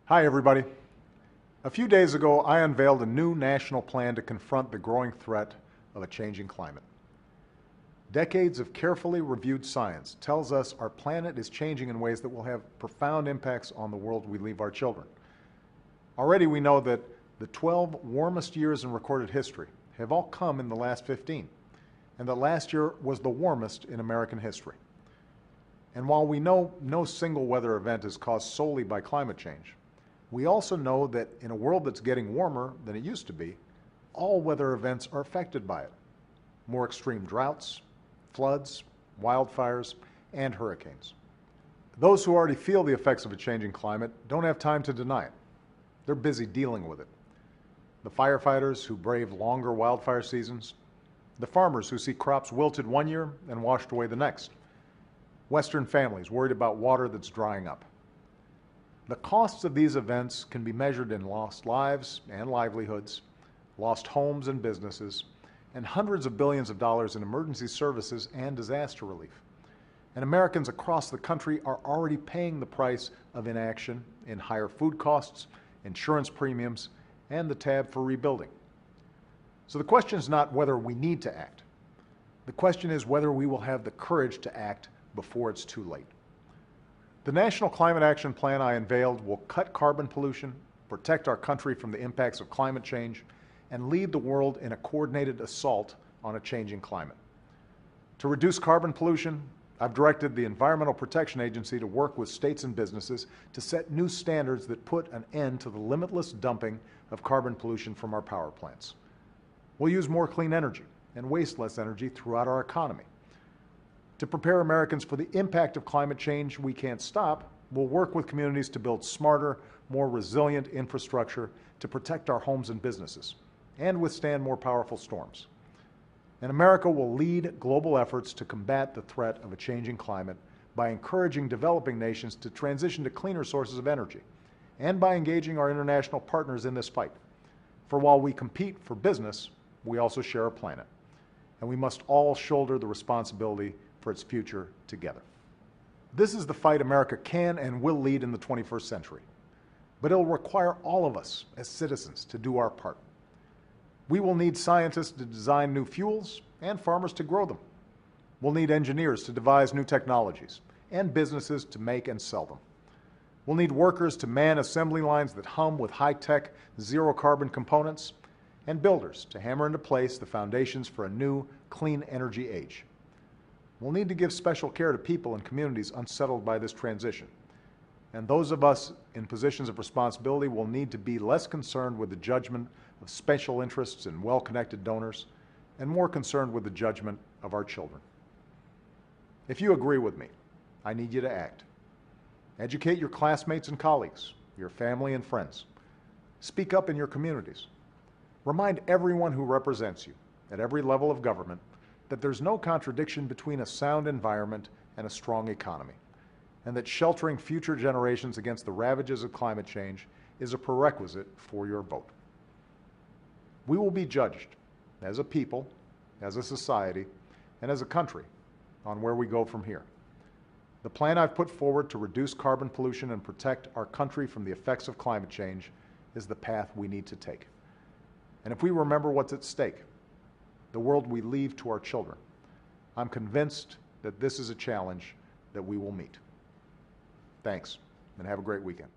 Hi, everybody. A few days ago, I unveiled a new national plan to confront the growing threat of a changing climate. Decades of carefully reviewed science tells us our planet is changing in ways that will have profound impacts on the world we leave our children. Already we know that the 12 warmest years in recorded history have all come in the last 15, and that last year was the warmest in American history. And while we know no single weather event is caused solely by climate change, we also know that in a world that's getting warmer than it used to be, all weather events are affected by it. More extreme droughts, floods, wildfires, and hurricanes. Those who already feel the effects of a changing climate don't have time to deny it. They're busy dealing with it. The firefighters who brave longer wildfire seasons, the farmers who see crops wilted one year and washed away the next, Western families worried about water that's drying up. The costs of these events can be measured in lost lives and livelihoods, lost homes and businesses, and hundreds of billions of dollars in emergency services and disaster relief. And Americans across the country are already paying the price of inaction in higher food costs, insurance premiums, and the tab for rebuilding. So the question is not whether we need to act. The question is whether we will have the courage to act before it's too late. The National Climate Action Plan I unveiled will cut carbon pollution, protect our country from the impacts of climate change, and lead the world in a coordinated assault on a changing climate. To reduce carbon pollution, I've directed the Environmental Protection Agency to work with states and businesses to set new standards that put an end to the limitless dumping of carbon pollution from our power plants. We'll use more clean energy and waste less energy throughout our economy. To prepare Americans for the impact of climate change we can't stop, we'll work with communities to build smarter, more resilient infrastructure to protect our homes and businesses and withstand more powerful storms. And America will lead global efforts to combat the threat of a changing climate by encouraging developing nations to transition to cleaner sources of energy and by engaging our international partners in this fight. For while we compete for business, we also share a planet, and we must all shoulder the responsibility for its future together. This is the fight America can and will lead in the 21st century, but it'll require all of us as citizens to do our part. We will need scientists to design new fuels and farmers to grow them. We'll need engineers to devise new technologies and businesses to make and sell them. We'll need workers to man assembly lines that hum with high-tech, zero-carbon components, and builders to hammer into place the foundations for a new, clean energy age. We'll need to give special care to people and communities unsettled by this transition. And those of us in positions of responsibility will need to be less concerned with the judgment of special interests and well-connected donors, and more concerned with the judgment of our children. If you agree with me, I need you to act. Educate your classmates and colleagues, your family and friends. Speak up in your communities. Remind everyone who represents you at every level of government that there's no contradiction between a sound environment and a strong economy, and that sheltering future generations against the ravages of climate change is a prerequisite for your vote. We will be judged as a people, as a society, and as a country on where we go from here. The plan I've put forward to reduce carbon pollution and protect our country from the effects of climate change is the path we need to take. And if we remember what's at stake, the world we leave to our children, I'm convinced that this is a challenge that we will meet. Thanks, and have a great weekend.